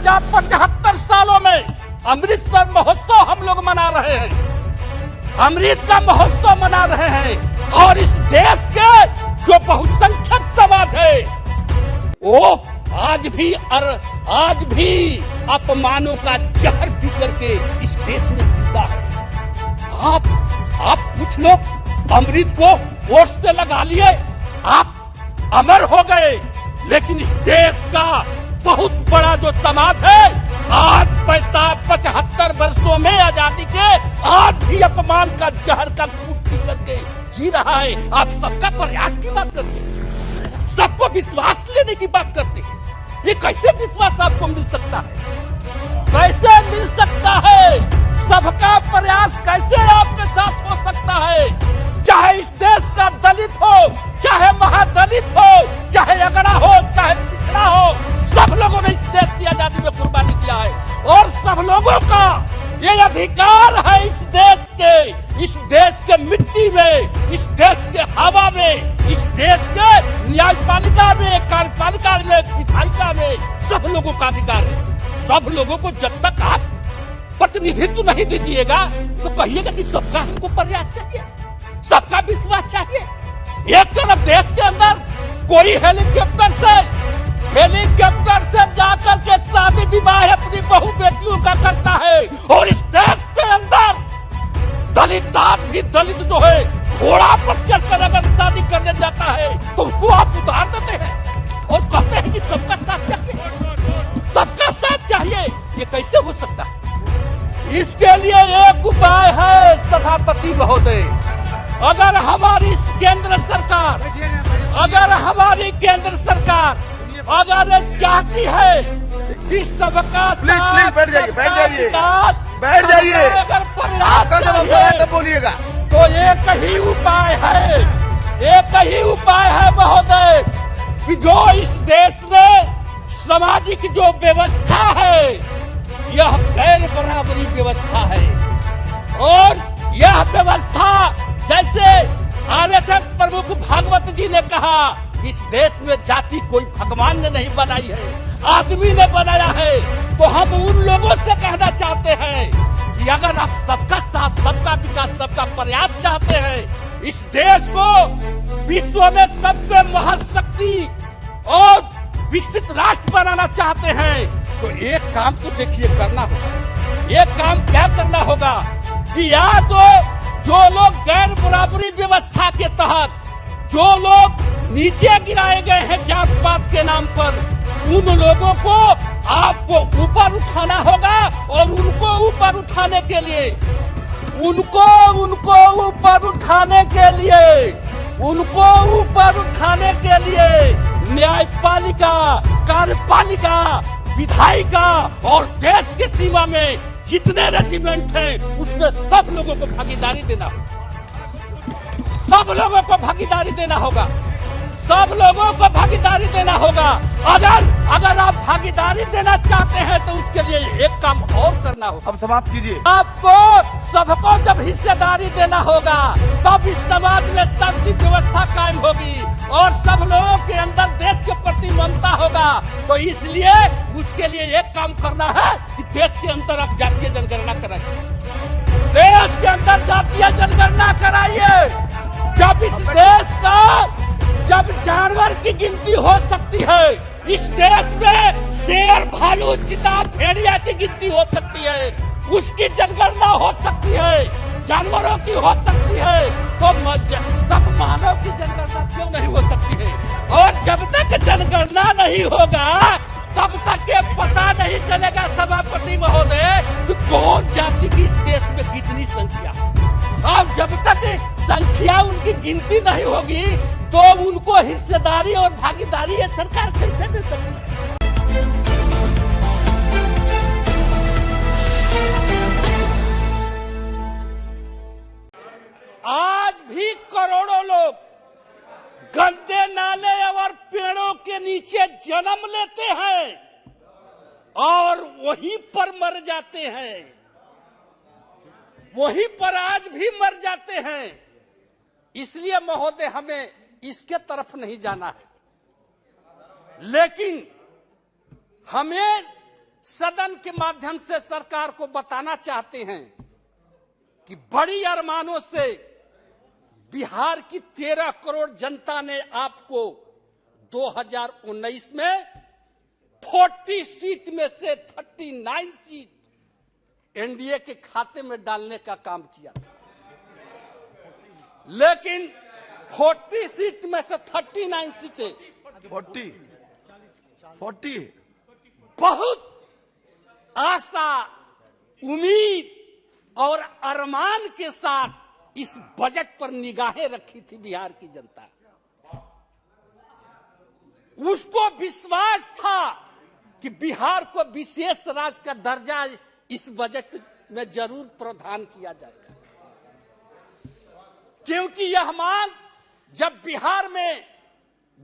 75 सालों में अमृतसर महोत्सव हम लोग मना रहे हैं, अमृत का महोत्सव मना रहे हैं। और इस देश के जो बहुसंख्यक समाज है वो आज भी अपमानों का जहर पी करके इस देश में जिंदा है। आप पूछ लो, अमृत को वोट से लगा लिए, आप अमर हो गए, लेकिन इस देश का बहुत बड़ा जो समाज है आज 75 वर्षों में आजादी के आज भी अपमान का जहर का घूंट पी करके जी रहा है। आप सबका प्रयास की बात करते हैं, सबको विश्वास लेने की बात करते हैं। ये कैसे विश्वास आपको मिल सकता है? कैसे मिल सकता है? सबका प्रयास कैसे आपके साथ हो सकता है? चाहे इस देश का दलित हो, चाहे महादलित हो, चाहे अगड़ा हो, चाहे पिछड़ा हो, सब लोगों ने इस देश की आजादी में कुर्बानी किया है। और सब लोगों का ये अधिकार है इस देश के मिट्टी में, इस देश के हवा में, इस देश के न्यायपालिका में, कार्यपालिका में, विधायिका में, सब लोगों का अधिकार है। सब लोगों को जब तक आप प्रतिनिधित्व नहीं दीजिएगा तो कहिएगा कि सबका हमको प्रयास चाहिए, सबका विश्वास चाहिए। एक तरफ देश के अंदर कोई हेलीकॉप्टर से जाकर के शादी विवाह अपनी बहू बेटियों का करता है, और इस देश के अंदर दलित आज भी दलित जो है घोड़ा पर चढ़कर अगर शादी करने जाता है तो उसको आप उतार देते हैं और कहते हैं कि सबका साथ चाहिए, सबका साथ चाहिए। ये कैसे हो सकता है? इसके लिए एक उपाय है सभापति महोदय, अगर हमारी केंद्र सरकार अगर चाहती है कि सबका प्लीज बैठ जाइए अगर प्रयास तब बोलिएगा, तो एक ही उपाय है महोदय कि जो इस देश में सामाजिक जो व्यवस्था है यह गैर बराबरी व्यवस्था है, और यह व्यवस्था जैसे आरएसएस प्रमुख भागवत जी ने कहा, इस देश में जाति कोई भगवान ने नहीं बनाई है, आदमी ने बनाया है। तो हम उन लोगों से कहना चाहते हैं कि अगर आप सबका साथ, सबका विकास, सबका प्रयास चाहते हैं, इस देश को विश्व में सबसे महाशक्ति और विकसित राष्ट्र बनाना चाहते हैं, तो एक काम तो देखिए करना होगा। एक काम क्या करना होगा कि या तो जो लोग गैर बराबरी व्यवस्था के तहत जो लोग नीचे गिराए गए हैं जात पात के नाम पर, उन लोगों को आपको ऊपर उठाना होगा, और उनको ऊपर उठाने के लिए न्यायपालिका, कार्यपालिका, विधायिका और देश की सीमा में जितने रेजिमेंट हैं उसमें सब लोगों को भागीदारी देना होगा, सब लोगों को भागीदारी देना होगा। अगर आप भागीदारी देना चाहते हैं तो उसके लिए एक काम और करना होगा। अब समाप्त कीजिए। आपको सबको जब हिस्सेदारी देना होगा तब इस समाज में शांति व्यवस्था कायम होगी और सब लोगों के अंदर देश के प्रति ममता होगा। तो इसलिए उसके लिए एक काम करना है कि देश के अंदर आप जातीय जनगणना कराइए, देश के अंदर जातीय जनगणना कराइए। जब इस देश का जब जानवर की गिनती हो सकती है, इस देश में शेर, भालू, चीता, भेड़िया की गिनती हो सकती है, उसकी जनगणना हो सकती है, जानवरों की हो सकती है, तो तब मानव की जनगणना क्यों नहीं हो सकती है? और जब तक जनगणना नहीं होगा तब तक ये पता नहीं चलेगा सभापति महोदय कि कौन जाति की इस देश में कितनी संख्या है। और जब तक संख्या उनकी गिनती नहीं होगी तो उनको हिस्सेदारी और भागीदारी ये सरकार कैसे दे सकती है? आज भी करोड़ों लोग गंदे नाले और पेड़ों के नीचे जन्म लेते हैं और वहीं पर मर जाते हैं, वहीं पर आज भी मर जाते हैं। इसलिए महोदय हमें इसके तरफ नहीं जाना है, लेकिन हमें सदन के माध्यम से सरकार को बताना चाहते हैं कि बड़ी अरमानों से बिहार की 13 करोड़ जनता ने आपको 2019 में 40 सीट में से 39 सीट एनडीए के खाते में डालने का काम किया था, लेकिन 40 सीट में से 39 सीटें 40 बहुत आशा, उम्मीद और अरमान के साथ इस बजट पर निगाहें रखी थी बिहार की जनता। उसको विश्वास था कि बिहार को विशेष राज्य का दर्जा इस बजट में जरूर प्रावधान किया जाएगा, क्योंकि यह मांग जब बिहार में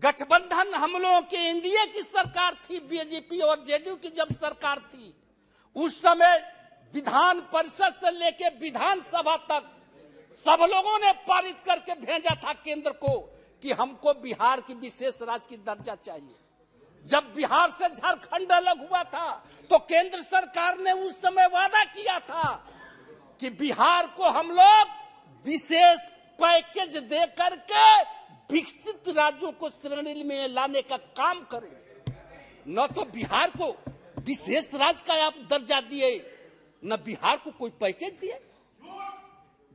गठबंधन हम लोगों के एनडीए की सरकार थी, बीजेपी और जेडीयू की जब सरकार थी, उस समय विधान परिषद से लेकर विधानसभा तक सब लोगों ने पारित करके भेजा था केंद्र को कि हमको बिहार की विशेष राज्य की दर्जा चाहिए। जब बिहार से झारखंड अलग हुआ था तो केंद्र सरकार ने उस समय वादा किया था कि बिहार को हम लोग विशेष पैकेज दे करके विकसित राज्यों को श्रेणी में लाने का काम करेंगे। न तो बिहार को विशेष राज्य का आप दर्जा दिए, न बिहार को कोई पैकेज दिए।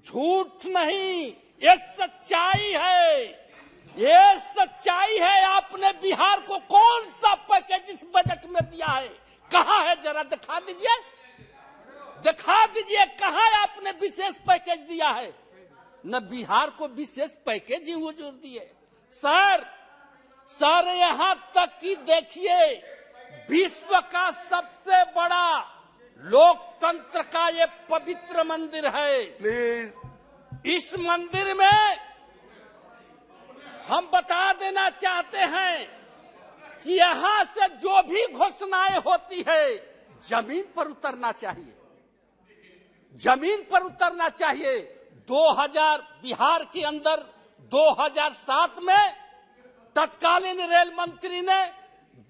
झूठ नहीं, ये सच्चाई है, ये सच्चाई है। आपने बिहार को कौन सा पैकेज इस बजट में दिया है? कहां है? जरा दिखा दीजिए, दिखा दीजिए कहां आपने विशेष पैकेज दिया है। न बिहार को विशेष पैकेज ही हुजूर दिए। सर यहां तक कि देखिए, विश्व का सबसे बड़ा लोकतंत्र का ये पवित्र मंदिर है। प्लीज इस मंदिर में हम बता देना चाहते हैं कि यहां से जो भी घोषणाएं होती है जमीन पर उतरना चाहिए, जमीन पर उतरना चाहिए। 2000 बिहार के अंदर 2007 में तत्कालीन रेल मंत्री ने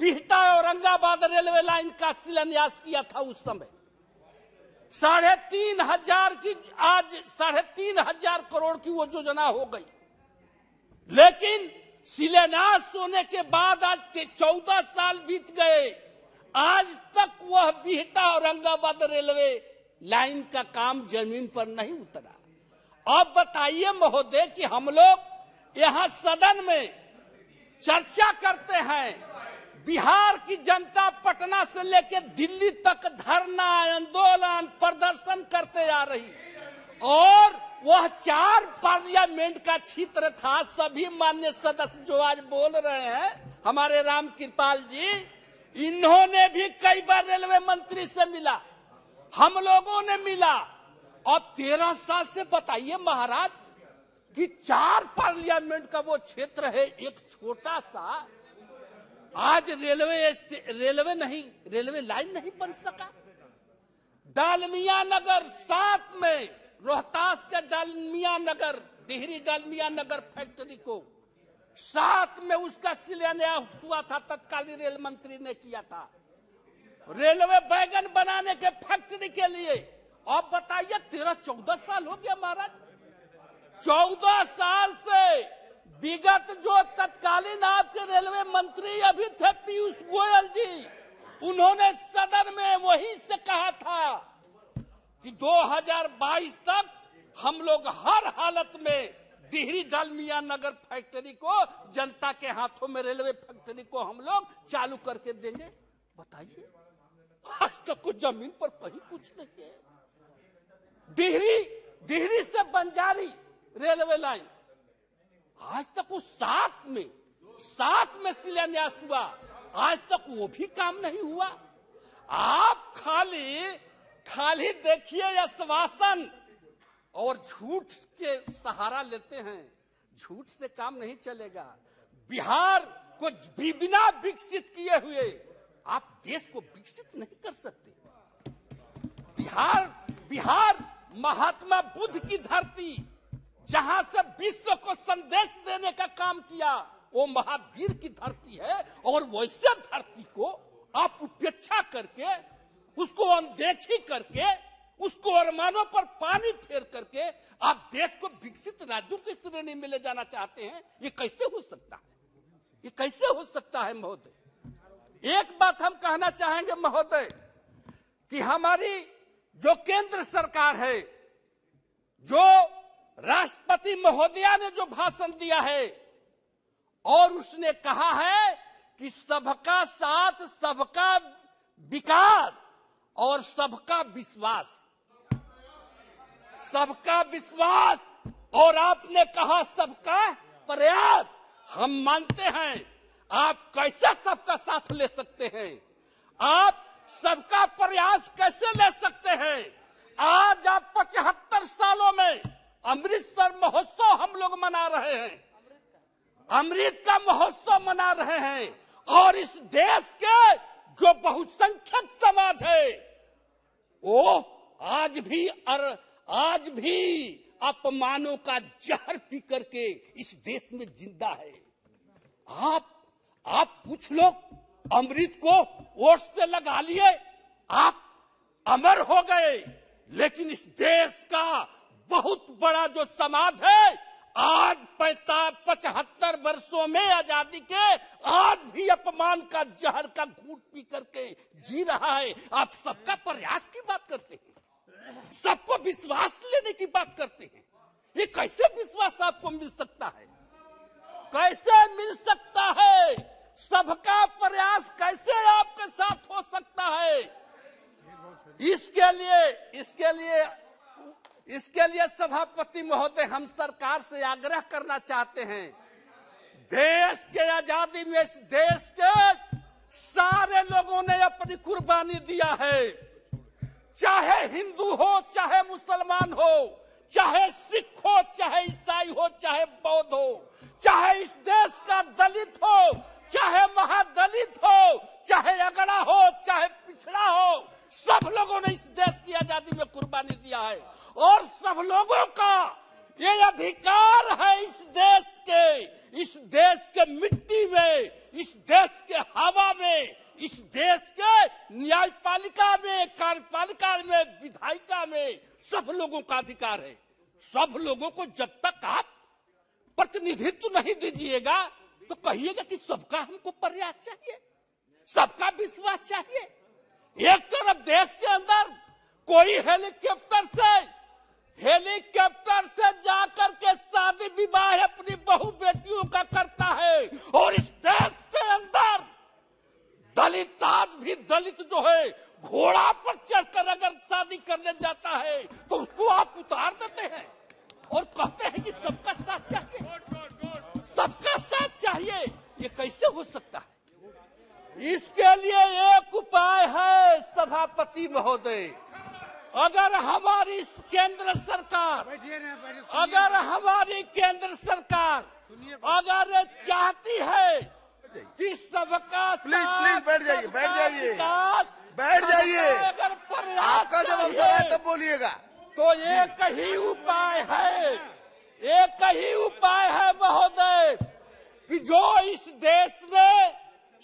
बिहटा औरंगाबाद रेलवे लाइन का शिलान्यास किया था। उस समय 3,500 करोड़ की वो योजना हो गई, लेकिन शिलान्यास होने के बाद आज 14 साल बीत गए, आज तक वह बिहटा औरंगाबाद रेलवे लाइन का काम जमीन पर नहीं उतरा। अब बताइए महोदय कि हम लोग यहाँ सदन में चर्चा करते हैं, बिहार की जनता पटना से लेकर दिल्ली तक धरना, आंदोलन, प्रदर्शन करते आ रही, और वह 4 पार्लियामेंट का क्षेत्र था। सभी माननीय सदस्य जो आज बोल रहे हैं, हमारे राम कृपाल जी, इन्होंने भी कई बार रेलवे मंत्री से मिला, हम लोगों ने मिला। अब 13 साल से बताइए महाराज कि 4 पार्लियामेंट का वो क्षेत्र है, एक छोटा सा, आज रेलवे लाइन नहीं बन सका। डालमिया नगर 7 में, रोहतास के डालमिया नगर, डिहरी डालमिया नगर फैक्ट्री को 7 में उसका शिलान्यास हुआ था, तत्कालीन रेल मंत्री ने किया था, रेलवे वैगन बनाने के फैक्ट्री के लिए। अब बताइए 13-14 साल हो गया महाराज, 14 साल से विगत जो तत्कालीन आपके रेलवे मंत्री अभी थे पीयूष गोयल जी, उन्होंने सदन में वही से कहा था कि 2022 तक हम लोग हर हालत में डिहरी डालमिया नगर फैक्ट्री को, जनता के हाथों में रेलवे फैक्ट्री को हम लोग चालू करके देंगे। बताइए, आज तक कुछ जमीन पर कहीं कुछ नहीं है। डिहरी से बंजारी रेलवे लाइन, आज तक वो 7 में शिलान्यास हुआ, आज तक वो भी काम नहीं हुआ। आप खाली देखिए आश्वासन और झूठ के सहारा लेते हैं, झूठ से काम नहीं चलेगा। बिहार को बिना विकसित किए हुए आप देश को विकसित नहीं कर सकते। बिहार महात्मा बुद्ध की धरती, जहां से विश्व को संदेश देने का काम किया, वो महावीर की धरती है, और वैसे धरती को आप उपेक्षा करके उसको अनदेखी करके, उसको अरमानों पर पानी फेर करके आप देश को विकसित राज्यों की श्रेणी में ले जाना चाहते हैं। ये कैसे हो सकता है? ये कैसे हो सकता है महोदय? एक बात हम कहना चाहेंगे महोदय कि हमारी जो केंद्र सरकार है, जो राष्ट्रपति महोदया ने जो भाषण दिया है और उसने कहा है कि सबका साथ, सबका विकास और सबका विश्वास, सबका विश्वास, और आपने कहा सबका प्रयास। हम मानते हैं आप कैसे सबका साथ ले सकते हैं, आप सबका प्रयास कैसे ले सकते हैं? आज आप 75 सालों में अमृतसर महोत्सव हम लोग मना रहे हैं, अमृत का महोत्सव मना रहे हैं, और इस देश के जो बहुसंख्यक समाज है वो आज भी अपमानों का जहर पी करके इस देश में जिंदा है। आप पूछ लो, अमृत को वोट से लगा लिए, आप अमर हो गए, लेकिन इस देश का बहुत बड़ा जो समाज है आज 75 वर्षों में आजादी के आज भी अपमान का जहर का घूंट पी करके जी रहा है। आप सबका प्रयास की बात करते हैं, सबको विश्वास लेने की बात करते हैं। ये कैसे विश्वास आपको मिल सकता है? कैसे मिल सकता है? सबका प्रयास कैसे आपके साथ हो सकता है? इसके लिए सभापति महोदय, हम सरकार से आग्रह करना चाहते हैं, देश के आजादी में इस देश के सारे लोगों ने अपनी कुर्बानी दिया है, चाहे हिंदू हो, चाहे मुसलमान हो, चाहे सिख हो, चाहे ईसाई हो, चाहे बौद्ध हो, चाहे इस देश का दलित हो, चाहे महादलित हो, चाहे अगड़ा हो, चाहे पिछड़ा हो, सब लोगों ने इस देश की आजादी में कुर्बानी दिया है। और सब लोगों का ये अधिकार है इस देश के मिट्टी में, इस देश के हवा में, इस देश के न्यायपालिका में, कार्यपालिका में, विधायिका में, सब लोगों का अधिकार है। सब लोगों को जब तक आप प्रतिनिधित्व नहीं दीजिएगा तो कहिएगा कि सबका हमको प्रयास चाहिए, सबका विश्वास चाहिए। एक तरफ देश के अंदर कोई हेलीकॉप्टर से जाकर के शादी विवाह अपनी बहू बेटियों का करता है, और इस देश के अंदर दलित, आज भी दलित जो है घोड़ा पर चढ़कर अगर शादी करने जाता है तो उसको आप उतार देते हैं और कहते हैं कि सबका साथ चाहिए, सबका साथ चाहिए। ये कैसे हो सकता है? इसके लिए एक उपाय है सभापति महोदय, अगर हमारी केंद्र सरकार अगर चाहती है कि सबका प्लीज बैठ जाइए, अगर प्रयास आपका जब अवसर है तब बोलिएगा। तो एक ही उपाय है महोदय कि जो इस देश में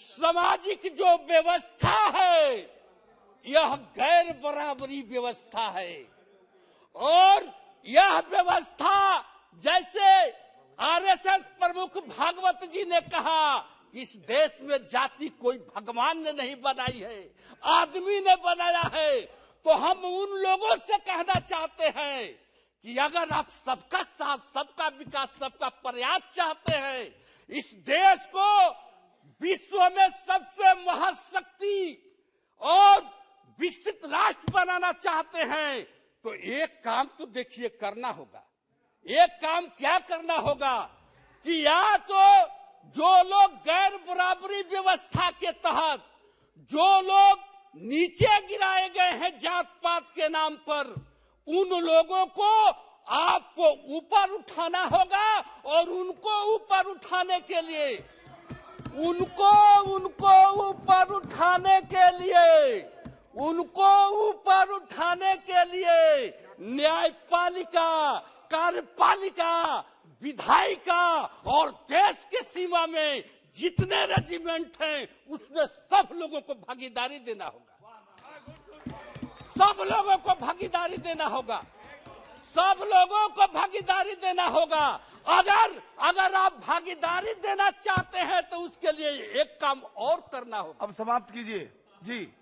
सामाजिक जो व्यवस्था है यह गैर बराबरी व्यवस्था है, और यह व्यवस्था जैसे आरएसएस प्रमुख भागवत जी ने कहा कि इस देश में जाति कोई भगवान ने नहीं बनाई है, आदमी ने बनाया है। तो हम उन लोगों से कहना चाहते हैं कि अगर आप सबका साथ, सबका विकास, सबका प्रयास चाहते हैं, इस देश को विश्व में सबसे महाशक्ति और विकसित राष्ट्र बनाना चाहते हैं, तो एक काम तो देखिए करना होगा। एक काम क्या करना होगा कि या तो जो लोग गैर बराबरी व्यवस्था के तहत जो लोग नीचे गिराए गए हैं जात पात के नाम पर, उन लोगों को आपको ऊपर उठाना होगा, और उनको ऊपर उठाने के लिए ऊपर उठाने के लिए न्यायपालिका, कार्यपालिका, विधायिका और देश के सीमा में जितने रेजिमेंट हैं उसमें सब लोगों को भागीदारी देना होगा। सब लोगों को भागीदारी देना होगा, सब लोगों को भागीदारी देना होगा। अगर आप भागीदारी देना चाहते हैं तो उसके लिए एक काम और करना होगा। अब समाप्त कीजिए जी।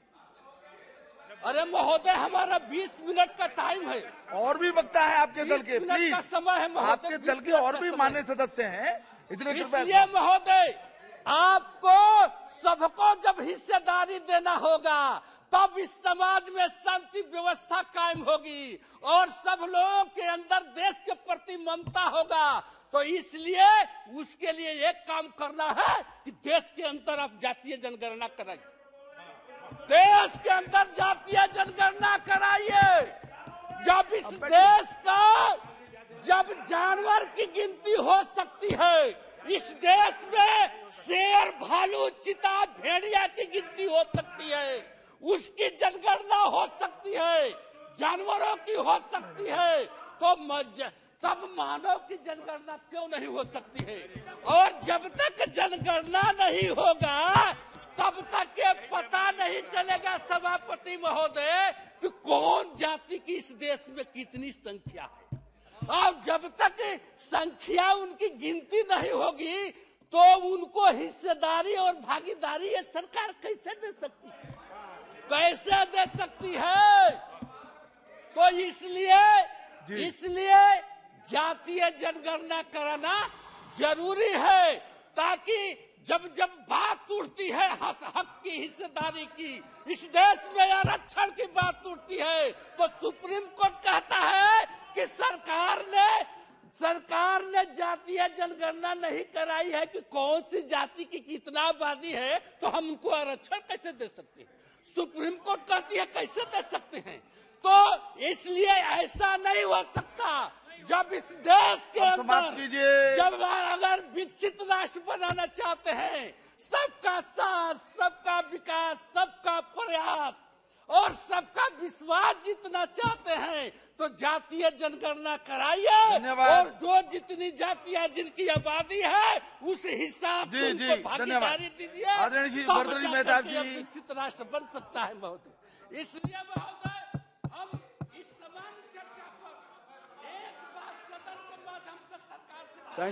अरे महोदय, हमारा 20 मिनट का टाइम है। और भी वक्ता है आपके दल के, 20 मिनट प्लीज। का समय है महोदय, आपके 20 दल के मिनट और का भी समय मान्य सदस्य हैं, इसलिए महोदय आपको सबको जब हिस्सेदारी देना होगा तब इस समाज में शांति व्यवस्था कायम होगी और सब लोगों के अंदर देश के प्रति ममता होगा। तो इसलिए उसके लिए एक काम करना है कि देश के अंदर आप जातीय जनगणना कराइए, देश के अंदर जातीय जनगणना कराइए। जब इस देश का जब जानवर की गिनती हो सकती है, इस देश में शेर, भालू, चीता, भेड़िया की गिनती हो सकती है, उसकी जनगणना हो सकती है, जानवरों की हो सकती है, तो तब मानव की जनगणना क्यों नहीं हो सकती है? और जब तक जनगणना नहीं होगा तब तक ये पता नहीं चलेगा सभापति महोदय कि कौन जाति की इस देश में कितनी संख्या है। और जब तक संख्या उनकी गिनती नहीं होगी तो उनको हिस्सेदारी और भागीदारी ये सरकार कैसे दे सकती है, कैसे दे सकती है? तो इसलिए जातीय जनगणना कराना जरूरी है, ताकि जब बात उठती है हक की, हिस्सेदारी की, इस देश में आरक्षण की बात उठती है तो सुप्रीम कोर्ट कहता है कि सरकार ने जातीय जनगणना नहीं कराई है कि कौन सी जाति की कितना आबादी है, तो हम उनको आरक्षण कैसे दे सकते हैं? सुप्रीम कोर्ट कहती है कैसे दे सकते हैं? तो इसलिए ऐसा नहीं हो सकता। जब इस देश के अंदर जब अगर विकसित राष्ट्र बनाना चाहते हैं, सबका साथ, सबका विकास, सबका प्रयास और सबका विश्वास जीतना चाहते हैं तो जातीय जनगणना कराइए और जो जितनी जातियां जिनकी आबादी है उस हिसाब से उनको भागीदारी दीजिए, तब विकसित राष्ट्र बन सकता है महोदय। इसलिए महोदय हम इस समान चर्चा पर एक बात सदन के माध्यम से सरकार से